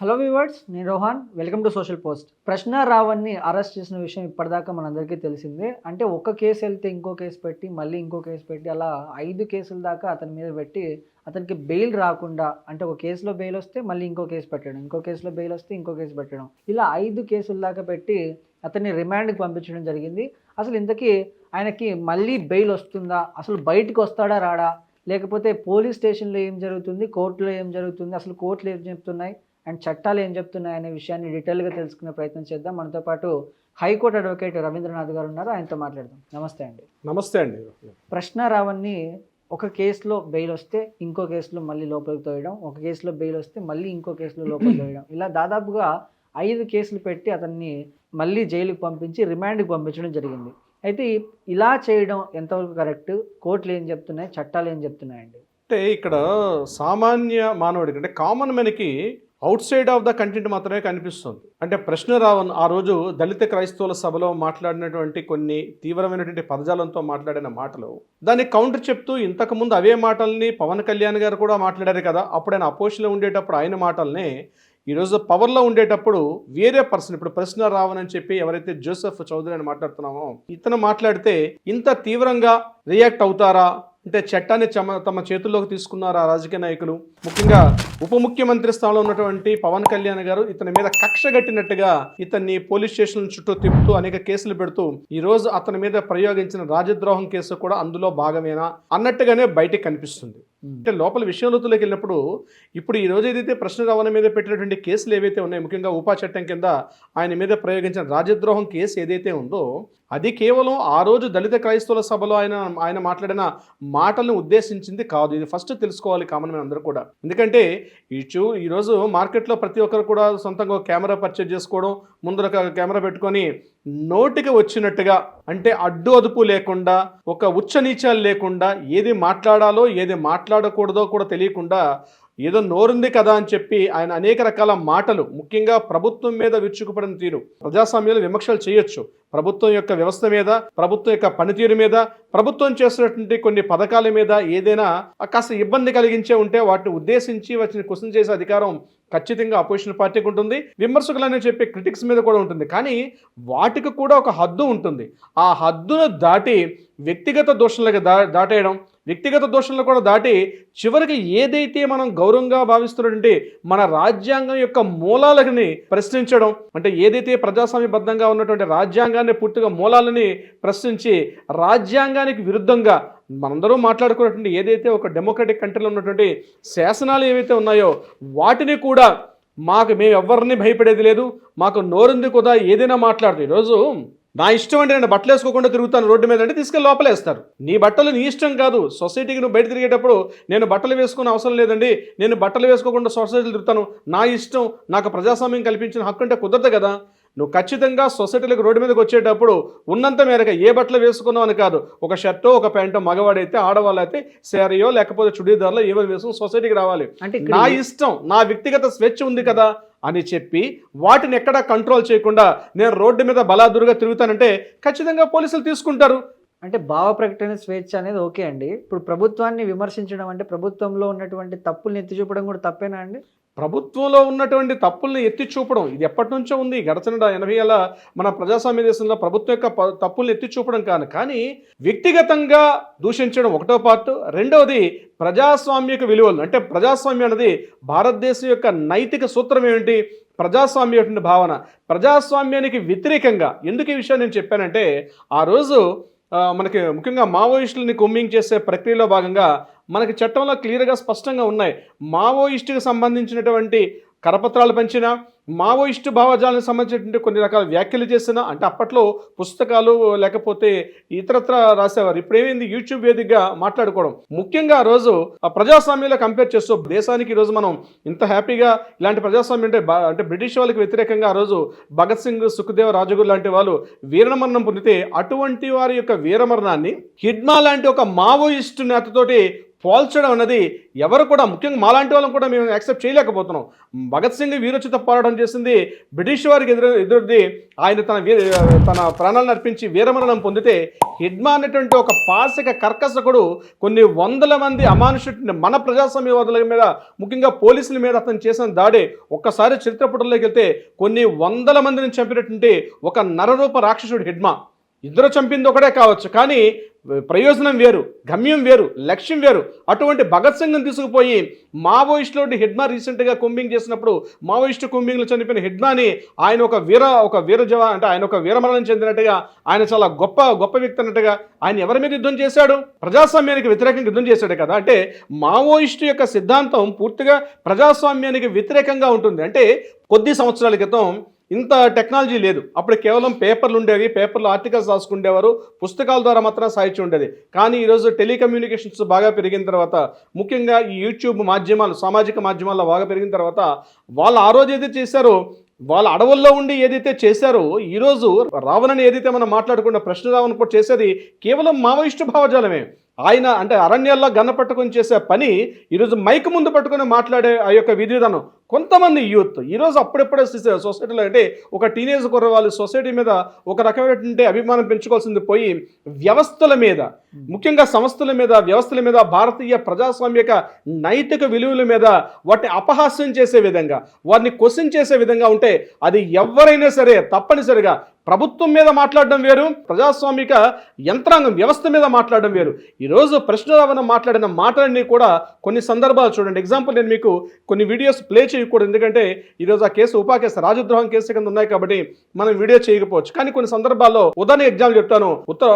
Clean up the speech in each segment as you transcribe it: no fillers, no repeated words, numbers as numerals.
Hello viewers, నేను Rohan. Welcome to social post. ప్రశ్న రావణ్ని arrest చేసిన విషయం ఇప్పటిదాకా మనందరికీ తెలిసిందే. అంటే ఒక కేసు వెళ్తే ఇంకో కేసు పెట్టి మళ్ళీ ఇంకో కేసు పెట్టి అలా 5 కేసుల దాకా అతని మీద పెట్టి అతనికి బెయిల్ రాకుండా, అంటే ఒక కేసులో బెయిల్ వస్తే మళ్ళీ ఇంకో కేసు పెట్టడం, ఇంకో కేసులో బెయిల్ వస్తే ఇంకో కేసు పెట్టడం, ఇలా 5 కేసుల దాకా పెట్టి అతన్ని రిమాండ్కి పంపించడం జరిగింది. అసలు ఇంతకీ ఆయనకి మళ్ళీ బెయిల్ వస్తుందా, అసలు బయటికి వస్తాడా రాడా, లేకపోతే పోలీస్ స్టేషన్లో ఏం జరుగుతుంది, కోర్టులో ఏం జరుగుతుంది, అసలు కోర్టులు ఏం చెప్తున్నాయి అండ్ చట్టాలు ఏం చెప్తున్నాయి అనే విషయాన్ని డీటెయిల్గా తెలుసుకునే ప్రయత్నం చేద్దాం. మనతో పాటు హైకోర్టు అడ్వకేట్ రవీంద్రనాథ్ గారు ఉన్నారు, ఆయనతో మాట్లాడదాం. నమస్తే అండి. నమస్తే అండి. ప్రశ్న రావణ్ని ఒక కేసులో బెయిల్ వస్తే ఇంకో కేసులో మళ్ళీ లోపలికి తోయడం, ఒక కేసులో బెయిల్ వస్తే మళ్ళీ ఇంకో కేసులో లోపలికి తోయడం, ఇలా దాదాపుగా 5 కేసులు పెట్టి అతన్ని మళ్ళీ జైలుకి పంపించి రిమాండ్కి పంపించడం జరిగింది. అయితే ఇలా చేయడం ఎంతవరకు కరెక్ట్, కోర్టులు ఏం చెప్తున్నాయి, చట్టాలు ఏం చెప్తున్నాయండి? అంటే ఇక్కడ సామాన్య మానవుడికి, అంటే కామన్ మ్యాన్కి outside of the content మాత్రమే కనిపిస్తుంది. అంటే ప్రశ్న రావణ్ ఆ రోజు దళిత క్రైస్తవుల సభలో మాట్లాడినటువంటి కొన్ని తీవ్రమైనటువంటి పదజాలంతో మాట్లాడిన మాటలు, దాన్ని కౌంటర్ చెప్తూ ఇంతకుముందు అవే మాటల్ని పవన్ కళ్యాణ్ గారు కూడా మాట్లాడారు కదా. అప్పుడు ఆయన అపోజిషన్లో ఉండేటప్పుడు ఆయన మాటల్ని ఈరోజు పవర్లో ఉండేటప్పుడు వేరే పర్సన్, ఇప్పుడు ప్రశ్న రావణ్ అని చెప్పి ఎవరైతే జోసెఫ్ చౌదరి అని మాట్లాడుతున్నామో ఇతను మాట్లాడితే ఇంత తీవ్రంగా రియాక్ట్ అవుతారా, అంటే చట్టాన్ని తమ చేతుల్లోకి తీసుకున్నారు ఆ రాజకీయ నాయకులు. ముఖ్యంగా ఉప ముఖ్యమంత్రి స్థానంలో ఉన్నటువంటి పవన్ కళ్యాణ్ గారు ఇతని మీద కక్ష గట్టినట్టుగా ఇతన్ని పోలీస్ స్టేషన్ చుట్టూ తిప్పుతూ అనేక కేసులు పెడుతూ ఈ రోజు అతని మీద ప్రయోగించిన రాజద్రోహం కేసు కూడా అందులో భాగమేనా అన్నట్టుగానే బయటికి కనిపిస్తుంది. అంటే లోపల విషయంలోతులోకి వెళ్ళినప్పుడు ఇప్పుడు ఈ రోజు ఏదైతే ప్రశ్న రావణ మీద పెట్టినటువంటి కేసులు ఏవైతే ఉన్నాయో, ముఖ్యంగా ఉపా చట్టం కింద ఆయన మీద ప్రయోగించిన రాజద్రోహం కేసు ఏదైతే ఉందో అది కేవలం ఆ రోజు దళిత క్రైస్తవుల సభలో ఆయన మాట్లాడిన మాటలను ఉద్దేశించింది కాదు. ఇది ఫస్ట్ తెలుసుకోవాలి కామన్ మ్యాన్ అందరూ కూడా. ఎందుకంటే ఈరోజు మార్కెట్లో ప్రతి ఒక్కరు కూడా సొంతంగా ఒక కెమెరా పర్చేజ్ చేసుకోవడం, ముందర కెమెరా పెట్టుకొని నోటికి వచ్చినట్టుగా, అంటే అడ్డు అదుపు లేకుండా, ఒక ఉచ్చ నీచాలు లేకుండా, ఏది మాట్లాడాలో ఏది మాట్లాడకూడదో కూడా తెలియకుండా ఏదో నోరుంది కదా అని చెప్పి ఆయన అనేక రకాల మాటలు, ముఖ్యంగా ప్రభుత్వం మీద విరుచుకుపడిన తీరు. ప్రజాస్వామ్యంలో విమర్శలు చేయొచ్చు, ప్రభుత్వం యొక్క వ్యవస్థ మీద, ప్రభుత్వం యొక్క పనితీరు మీద, ప్రభుత్వం చేస్తున్నటువంటి కొన్ని పథకాల మీద ఏదైనా కాస్త ఇబ్బంది కలిగించే ఉంటే వాటిని ఉద్దేశించి వాటిని క్వశ్చన్ చేసే అధికారం ఖచ్చితంగా అపోజిషన్ పార్టీకి ఉంటుంది, విమర్శకులనే చెప్పే క్రిటిక్స్ మీద కూడా ఉంటుంది. కానీ వాటికి కూడా ఒక హద్దు ఉంటుంది. ఆ హద్దును దాటి వ్యక్తిగత దోషణలకు దాటేయడం, వ్యక్తిగత దోషణలు కూడా దాటి చివరికి ఏదైతే మనం గౌరవంగా భావిస్తున్నటువంటి మన రాజ్యాంగం యొక్క మూలాలని ప్రశ్నించడం, అంటే ఏదైతే ప్రజాస్వామ్యబద్ధంగా ఉన్నటువంటి రాజ్యాంగాన్ని పూర్తిగా మూలాలని ప్రశ్నించి రాజ్యాంగానికి విరుద్ధంగా మనందరూ మాట్లాడుకున్నటువంటి ఏదైతే ఒక డెమోక్రటిక్ కంట్రీలో ఉన్నటువంటి శాసనాలు ఏవైతే ఉన్నాయో వాటిని కూడా మేము ఎవరిని భయపడేది లేదు, మాకు నోరుంది కూడా ఏదైనా మాట్లాడుతూ ఈరోజు నా ఇష్టం అంటే నేను బట్టలు వేసుకోకుండా తిరుగుతాను రోడ్డు మీద అంటే తీసుకెళ్ళి లోపలేస్తారు. నీ బట్టలు నీ ఇష్టం కాదు. సొసైటీకి నువ్వు బయట తిరిగేటప్పుడు నేను బట్టలు వేసుకునే అవసరం లేదండి, నేను బట్టలు వేసుకోకుండా సొసైటీలు తిరుగుతాను, నా ఇష్టం, నాకు ప్రజాస్వామ్యం కల్పించిన హక్కు అంటే కుదరదు కదా. నువ్వు ఖచ్చితంగా సొసైటీలకు రోడ్డు మీదకి వచ్చేటప్పుడు ఉన్నంత మేరకు ఏ బట్టలు వేసుకున్నావు అని కాదు, ఒక షర్టో ఒక ప్యాంటో మగవాడైతే, ఆడవాళ్ళు అయితే శారీయో లేకపోతే చుడీదార్లో ఏమైనా వేసుకుని సొసైటీకి రావాలి. అంటే నా ఇష్టం, నా వ్యక్తిగత స్వేచ్ఛ ఉంది కదా అని చెప్పి వాటిని ఎక్కడా కంట్రోల్ చేయకుండా నేను రోడ్డు మీద బలాదురుగా తిరుగుతానంటే ఖచ్చితంగా పోలీసులు తీసుకుంటారు. అంటే భావ ప్రకటన స్వేచ్ఛ అనేది ఓకే అండి. ఇప్పుడు ప్రభుత్వాన్ని విమర్శించడం అంటే ప్రభుత్వంలో ఉన్నటువంటి తప్పుల్ని ఎత్తి చూపడం కూడా తప్పేనా అండి? ప్రభుత్వంలో ఉన్నటువంటి తప్పుల్ని ఎత్తి చూపడం ఇది ఎప్పటి నుంచో ఉంది. గడచిన 80 ఏళ్ళ మన ప్రజాస్వామ్య దేశంలో ప్రభుత్వం యొక్క తప్పుల్ని ఎత్తి చూపడం కాదు, కానీ వ్యక్తిగతంగా దూషించడం ఒకటో పార్ట్. రెండవది ప్రజాస్వామ్యక విలువలు, అంటే ప్రజాస్వామ్యం అనేది భారతదేశం యొక్క నైతిక సూత్రం ఏమిటి, ప్రజాస్వామ్య భావన. ప్రజాస్వామ్యానికి వ్యతిరేకంగా ఎందుకు ఈ విషయాన్ని నేను చెప్పానంటే ఆ రోజు మనకి ముఖ్యంగా మావోయిస్టులని కొమ్మింగ్ చేసే ప్రక్రియలో భాగంగా మనకి చట్టంలో క్లియర్గా స్పష్టంగా ఉన్నాయి. మావోయిస్టుకి సంబంధించినటువంటి కరపత్రాలు పంచినా, మావోయిస్టు భావజాలకు సంబంధించినటువంటి కొన్ని రకాల వ్యాఖ్యలు చేసినా, అంటే అప్పట్లో పుస్తకాలు లేకపోతే ఇతరత్ర రాసేవారు. ఇప్పుడు ఏమైంది, యూట్యూబ్ వేదికగా మాట్లాడుకోవడం. ముఖ్యంగా ఆ రోజు ప్రజాస్వామ్యంలో కంపేర్ చేస్తూ దేశానికి ఈరోజు మనం ఇంత హ్యాపీగా ఇలాంటి ప్రజాస్వామ్యం అంటే బ్రిటిష్ వాళ్ళకి వ్యతిరేకంగా ఆ రోజు భగత్ సింగ్, సుఖ్దేవ్, రాజగురు లాంటి వాళ్ళు వీరమరణం పొందితే అటువంటి వారి యొక్క వీరమరణాన్ని హిడ్మా లాంటి ఒక మావోయిస్టు నేతతోటి పోల్చడం అన్నది ఎవరు కూడా, ముఖ్యంగా మాలాంటి వాళ్ళని కూడా మేము యాక్సెప్ట్ చేయలేకపోతున్నాం. భగత్ సింగ్ వీరోచిత పోరాటం చేసింది బ్రిటిష్ వారికి ఎదురుది. ఆయన తన ప్రాణాలను అర్పించి వీరమరణం పొందితే హిడ్మా అనేటువంటి ఒక పాశిక కర్కశకుడు కొన్ని వందల మంది అమానుషుడిని మన ప్రజాస్వామ్యవాదుల మీద, ముఖ్యంగా పోలీసుల మీద అతను చేసిన దాడి ఒక్కసారి చరిత్ర పుటల్లోకి వెళ్తే కొన్ని వందల మందిని చంపినటువంటి ఒక నరరూప రాక్షసుడు హిడ్మా. ఇద్దరు చంపింది ఒకటే కావచ్చు, కానీ ప్రయోజనం వేరు, గమ్యం వేరు, లక్ష్యం వేరు. అటువంటి భగత్ సింగ్ని తీసుకుపోయి మావోయిస్టులో హిడ్మా రీసెంట్గా కుంబింగ్ చేసినప్పుడు మావోయిస్టు కుంబింగ్లో చనిపోయిన హిడ్మాని ఆయన ఒక వీర జవాన్, అంటే ఆయన ఒక వీరమరణం చెందినట్టుగా, ఆయన చాలా గొప్ప వ్యక్తి అన్నట్టుగా ఆయన ఎవరి మీద యుద్ధం చేశాడు? ప్రజాస్వామ్యానికి వ్యతిరేకంగా యుద్ధం చేశాడు కదా. అంటే మావోయిస్టు యొక్క సిద్ధాంతం పూర్తిగా ప్రజాస్వామ్యానికి వ్యతిరేకంగా ఉంటుంది. అంటే కొద్ది సంవత్సరాల క్రితం ఇంత టెక్నాలజీ లేదు. అప్పుడు కేవలం పేపర్లు ఉండేవి, పేపర్లో ఆర్టికల్స్ రాసుకుండేవారు, పుస్తకాల ద్వారా మాత్రం సాహిత్యం ఉండేది. కానీ ఈరోజు టెలికమ్యూనికేషన్స్ బాగా పెరిగిన తర్వాత, ముఖ్యంగా ఈ యూట్యూబ్ మాధ్యమాలు, సామాజిక మాధ్యమాల్లో బాగా పెరిగిన తర్వాత, వాళ్ళు ఆ రోజు ఏదైతే చేశారో, వాళ్ళ అడవుల్లో ఉండి ఏదైతే చేశారో, ఈరోజు రావణని ఏదైతే మనం మాట్లాడుకున్న ప్రశ్న రావణ కూడా చేసేది కేవలం మావోయిస్టు భావజాలమే. ఆయన అంటే అరణ్యాల్లో గన్న పట్టుకొని చేసే పని ఈరోజు మైక్ ముందు పట్టుకొని మాట్లాడే ఆ యొక్క విధి విధానం. కొంతమంది యూత్ ఈరోజు అప్పుడెప్పుడే సొసైటీలో, అంటే ఒక టీనేజ్ కుర్రవాళ్ళు సొసైటీ మీద ఒక రకమైనటువంటి అభిమానం పెంచుకోవాల్సింది పోయి వ్యవస్థల మీద, ముఖ్యంగా సంస్థల మీద, వ్యవస్థల మీద, భారతీయ ప్రజాస్వామ్యక నైతిక విలువల మీద వాటిని అపహాస్యం చేసే విధంగా, వారిని క్వశ్చన్ చేసే విధంగా ఉంటే అది ఎవరైనా సరే తప్పనిసరిగా ప్రభుత్వం మీద మాట్లాడడం వేరు, ప్రజాస్వామిక యంత్రాంగం వ్యవస్థ మీద మాట్లాడడం వేరు. ఈరోజు ప్రశ్న రావణ మాట్లాడిన మాటలన్నీ కూడా కొన్ని సందర్భాలు చూడండి. ఎగ్జాంపుల్ నేను మీకు కొన్ని వీడియోస్ ప్లే చేయకూడదు, ఎందుకంటే ఈరోజు ఆ కేసు ఉపా కేసు, రాజద్రోహం కేసు కింద ఉన్నాయి కాబట్టి మనం వీడియో చేయకపోవచ్చు. కానీ కొన్ని సందర్భాల్లో ఉదాహరణ ఎగ్జాంపుల్ చెప్తాను.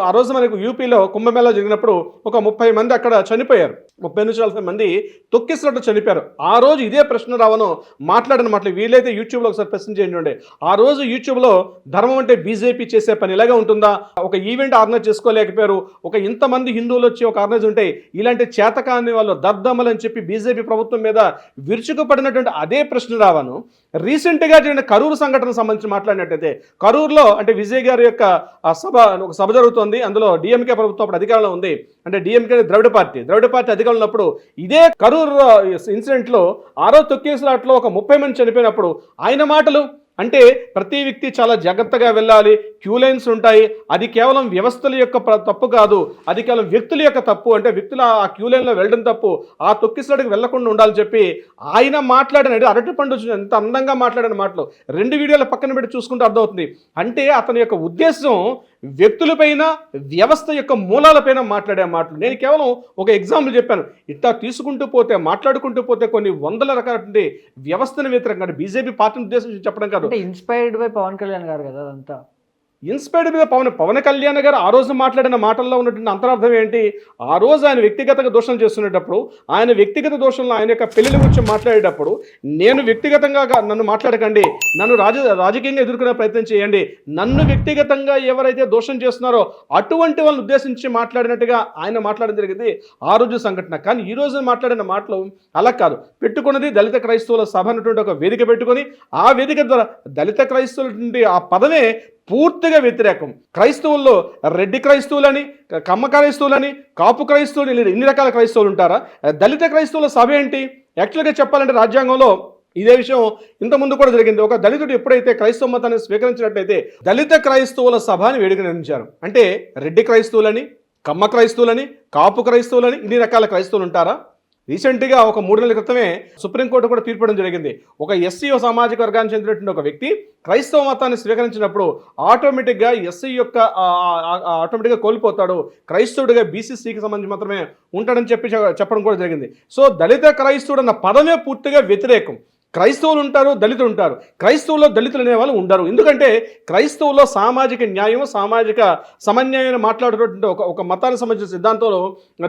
ఆ రోజు మనకు యూపీలో కుంభమేళా జరిగినప్పుడు ఒక 30 మంది అక్కడ చనిపోయారు, 30-40 మంది తొక్కిసినట్టు చనిపోయారు. ఆ రోజు ఇదే ప్రశ్న రావణ మాట్లాడిన మాటలు వీలైతే యూట్యూబ్లో ఒకసారి ప్రశ్న చేయండి. ఆ రోజు యూట్యూబ్లో ధర్మం అంటే బీజేపీ చేసే పని ఇలాగే ఉంటుందా, ఒక ఈవెంట్ ఆర్గనైజ్ చేసుకోలేకపోయారు, ఒక ఇంతమంది హిందువులు వచ్చి ఒక ఆర్గనైజ్ ఉంటే ఇలాంటి చేతకాని వాళ్ళు దద్దమ్మలని చెప్పి బీజేపీ ప్రభుత్వం మీద విరుచుకుపడినటువంటి అదే ప్రశ్న రావను రీసెంట్గా జరిగిన కరూరు సంఘటనకు సంబంధించి మాట్లాడినట్టయితే, కరూరులో అంటే విజయ్ గారి యొక్క ఒక సభ జరుగుతోంది. అందులో డిఎంకే ప్రభుత్వం అప్పుడు అధికారంలో ఉంది. అంటే డిఎంకే ద్రవిడ పార్టీ అధికారంలో ఉన్నప్పుడు ఇదే కరూరు ఇన్సిడెంట్లో ఆరో తొక్కేసినట్లో ఒక 30 మంది చనిపోయినప్పుడు ఆయన మాటలు అంటే ప్రతి వ్యక్తి చాలా జాగ్రత్తగా వెళ్ళాలి, క్యూ లైన్స్ ఉంటాయి, అది కేవలం వ్యవస్థల యొక్క తప్పు కాదు, అది కేవలం వ్యక్తుల యొక్క తప్పు, అంటే వ్యక్తులు ఆ క్యూ లైన్లో వెళ్ళడం తప్పు, ఆ తొక్కిసడికి వెళ్లకుండా ఉండాలని చెప్పి ఆయన మాట్లాడిన అరటి పండు ఎంత అందంగా మాట్లాడిన మాటలు 2 వీడియోల పక్కన పెట్టి చూసుకుంటే అర్థమవుతుంది. అంటే అతని యొక్క ఉద్దేశం వ్యక్తులపైన, వ్యవస్థ యొక్క మూలాలపైన మాట్లాడే మాటలు. నేను కేవలం ఒక ఎగ్జాంపుల్ చెప్పాను. ఇట్లా తీసుకుంటూ పోతే, మాట్లాడుకుంటూ పోతే కొన్ని వందల రకాల వ్యవస్థను వ్యతిరేకంగా బీజేపీ పార్టీని ఉద్దేశించి చెప్పడం కాదు. ఇన్స్పైర్డ్ బై పవన్ కళ్యాణ్ గారు కదా అదంతా. ఇన్స్పైర్డ్ మీద పవన్ కళ్యాణ్ గారు ఆ రోజు మాట్లాడిన మాటల్లో ఉన్నటువంటి అంతరార్థం ఏంటి? ఆ రోజు ఆయన వ్యక్తిగతంగా దోషం చేస్తున్నప్పుడు, ఆయన వ్యక్తిగత దోషంలో ఆయన యొక్క పెళ్లిల గురించి మాట్లాడేటప్పుడు, నేను వ్యక్తిగతంగా నన్ను మాట్లాడకండి, నన్ను రాజకీయంగా ఎదుర్కొనే ప్రయత్నం చేయండి, నన్ను వ్యక్తిగతంగా ఎవరైతే దోషం చేస్తున్నారో అటువంటి వాళ్ళని ఉద్దేశించి మాట్లాడినట్టుగా ఆయన మాట్లాడడం జరిగింది ఆ రోజు సంఘటన. కానీ ఈ రోజు మాట్లాడిన మాటలు అలా కాదు. పెట్టుకున్నది దళిత క్రైస్తవుల సభ అన్నటువంటి ఒక వేదిక పెట్టుకొని, ఆ వేదిక ద్వారా దళిత క్రైస్తవుల ఆ పదమే పూర్తిగా వ్యతిరేకం. క్రైస్తవుల్లో రెడ్డి క్రైస్తవులని, కమ్మ క్రైస్తవులని, కాపు క్రైస్తవులు, ఇన్ని రకాల క్రైస్తవులు ఉంటారా? దళిత క్రైస్తవుల సభ ఏంటి? యాక్చువల్గా చెప్పాలంటే రాజ్యాంగంలో ఇదే విషయం ఇంతకుముందు కూడా జరిగింది. ఒక దళితుడు ఎప్పుడైతే క్రైస్తవ మతాన్ని స్వీకరించినట్లయితే దళిత క్రైస్తవుల సభ అని వేడుక నిర్మించారు. అంటే రెడ్డి క్రైస్తవులని, కమ్మ క్రైస్తవులని, కాపు క్రైస్తవులని, ఇన్ని రకాల క్రైస్తవులు ఉంటారా? రీసెంట్గా ఒక 3 నెలల క్రితమే సుప్రీంకోర్టు కూడా తీర్పడం జరిగింది. ఒక ఎస్సీ సామాజిక వర్గానికి చెందినటువంటి ఒక వ్యక్తి క్రైస్తవ మతాన్ని స్వీకరించినప్పుడు ఆటోమేటిక్గా ఎస్సీ యొక్క ఆటోమేటిక్గా కోల్పోతాడు, క్రైస్తవుడిగా బీసీసీకి సంబంధించి మాత్రమే ఉంటాడని చెప్పడం కూడా జరిగింది. సో దళిత క్రైస్తవుడు అన్న పదమే పూర్తిగా వ్యతిరేకం. క్రైస్తవులు ఉంటారు, దళితులు ఉంటారు. క్రైస్తవుల్లో దళితులు అనేవాళ్ళు ఉండరు. ఎందుకంటే క్రైస్తవుల్లో సామాజిక న్యాయం, సామాజిక సమన్యాయాన్ని మాట్లాడేటువంటి ఒక మతానికి సంబంధించిన సిద్ధాంతంలో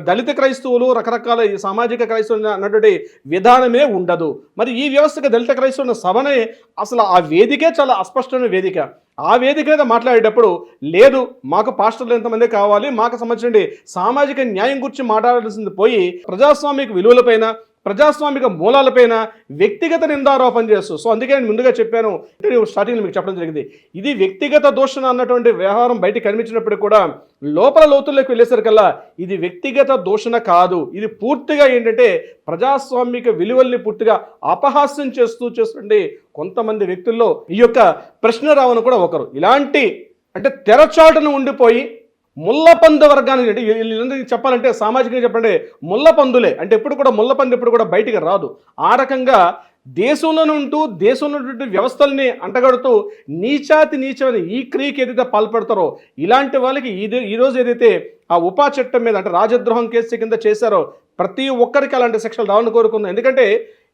దళిత క్రైస్తవులు, రకరకాల ఈ సామాజిక క్రైస్తవులు అన్నటువంటి విధానమే ఉండదు. మరి ఈ వ్యవస్థగా దళిత క్రైస్తవుల సభనే అసలు ఆ వేదికే చాలా అస్పష్టమైన వేదిక. ఆ వేదిక మీద మాట్లాడేటప్పుడు లేదు, మాకు పాస్టర్లు ఎంతమంది కావాలి, మాకు సంబంధించిన సామాజిక న్యాయం గురించి మాట్లాడాల్సింది పోయి ప్రజాస్వామిక విలువలపైన, ప్రజాస్వామిక మూలాలపైన వ్యక్తిగత నిందారోపణ చేస్తూ. సో అందుకే నేను ముందుగా చెప్పాను, స్టార్టింగ్లో మీకు చెప్పడం జరిగింది, ఇది వ్యక్తిగత దూషణ అన్నటువంటి వ్యవహారం బయట కనిపించినప్పుడు కూడా లోపల లోతుల్లోకి వెళ్ళేసరికల్లా ఇది వ్యక్తిగత దూషణ కాదు, ఇది పూర్తిగా ఏంటంటే ప్రజాస్వామిక విలువల్ని పూర్తిగా అపహాస్యం చేస్తుండే కొంతమంది వ్యక్తుల్లో ఈ యొక్క ప్రశ్నరావును కూడా ఒకరు. ఇలాంటి అంటే తెరచాటును ఉండిపోయి ముళ్ళపందు వర్గానికి, అంటే వీళ్ళందరికీ చెప్పాలంటే సామాజికంగా చెప్పండి ముళ్ళపందులే, అంటే ఎప్పుడు కూడా ముళ్ళపందు ఎప్పుడు కూడా బయటికి రాదు. ఆ రకంగా దేశంలోనే ఉంటూ దేశంలో ఉన్నటువంటి వ్యవస్థల్ని అంటగడుతూ నీచమైన ఈ క్రియకి ఏదైతే పాల్పడతారో ఇలాంటి వాళ్ళకి ఈరోజు ఏదైతే ఆ ఉపా చట్టం మీద అంటే రాజద్రోహం కేసు కింద చేశారో ప్రతి ఒక్కరికి అలాంటి శిక్షలు రావాలని కోరుకుందాం. ఎందుకంటే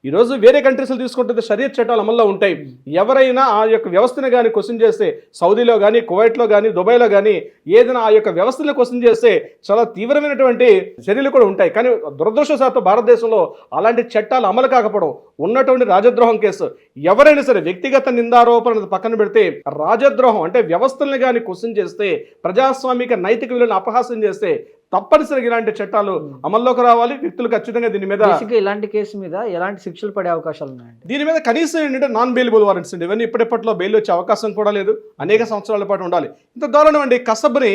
ఈరోజు వేరే కంట్రీస్లో తీసుకుంటే షరియత్ చట్టాలు అమల్లో ఉంటాయి. ఎవరైనా ఆ యొక్క వ్యవస్థను కానీ క్వశ్చన్ చేస్తే, సౌదీలో కానీ కువైట్లో కానీ దుబాయ్లో కానీ ఏదైనా ఆ యొక్క వ్యవస్థను క్వశ్చన్ చేస్తే చాలా తీవ్రమైనటువంటి చర్యలు కూడా ఉంటాయి. కానీ దురదృష్టవశాత్తు భారతదేశంలో అలాంటి చట్టాలు అమలు కాకపోవడం, ఉన్నటువంటి రాజద్రోహం కేసు ఎవరైనా సరే వ్యక్తిగత నిందారోపణ పక్కన పెడితే రాజద్రోహం అంటే వ్యవస్థల్ని కానీ క్వశ్చన్ చేస్తే, ప్రజాస్వామిక నైతిక విలువలను అపహాస్యం చేస్తే తప్పనిసరిగా ఇలాంటి చట్టాలు అమల్లోకి రావాలి. వ్యక్తులు ఖచ్చితంగా దీని మీద ఇలాంటి కేసు మీద ఎలాంటి శిక్షలు పడే అవకాశాలు ఉన్నాయండి? దీని మీద కనీసం ఏంటంటే నాన్ బెయిలబుల్ వారెంట్స్ అండి. ఇవన్నీ ఇప్పటిప్పట్లో బెయిల్ వచ్చే అవకాశం కూడా లేదు. అనేక సంవత్సరాల పాటు ఉండాలి. ఇంత దారుణం అండి. కసబ్ని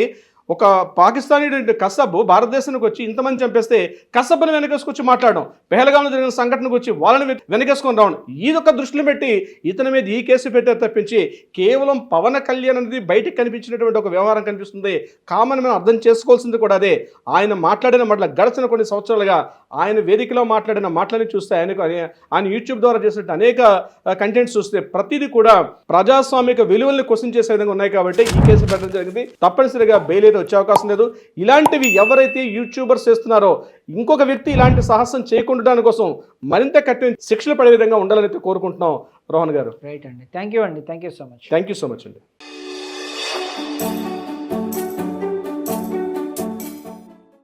ఒక పాకిస్తానీ కసబ్ భారతదేశానికి వచ్చి ఇంతమంది చంపేస్తే కసబ్ని వెనకేసుకొచ్చి మాట్లాడడం, పెహల్గాంలో జరిగిన సంఘటన గురించి వాళ్ళని వెనకేసుకొని రావడం, ఇదొక దృష్టిలో పెట్టి ఇతని మీద ఈ కేసు పెట్టారు తప్పించి కేవలం పవన్ కళ్యాణ్ అనేది బయటకు కనిపించినటువంటి ఒక వ్యవహారం కనిపిస్తుంది. కామన్ మనం అర్థం చేసుకోవాల్సింది కూడా అదే. ఆయన మాట్లాడిన మాటలు గడిచిన కొన్ని సంవత్సరాలుగా ఆయన వేదికలో మాట్లాడిన మాటలని చూస్తే, ఆయన యూట్యూబ్ ద్వారా చేసిన అనేక కంటెంట్స్ చూస్తే ప్రతిదీ కూడా ప్రజాస్వామిక విలువల్ని క్వశ్చన్ చేసే విధంగా ఉన్నాయి. కాబట్టి ఈ కేసు పెట్టడం జరిగింది. తప్పనిసరిగా బెయిల్ వచ్చే అవకాశం లేదు. ఇలాంటివి ఎవరైతే యూట్యూబర్స్ చేస్తున్నారో ఇంకొక వ్యక్తి ఇలాంటి సాహసం చేయకుండా కోసం మరింత కఠిన శిక్షలు పడే విధంగా ఉండాలని కోరుకుంటున్నాం. రోహన్ గారు. రైట్ అండి. Thank you so much. Thank you so much అండి.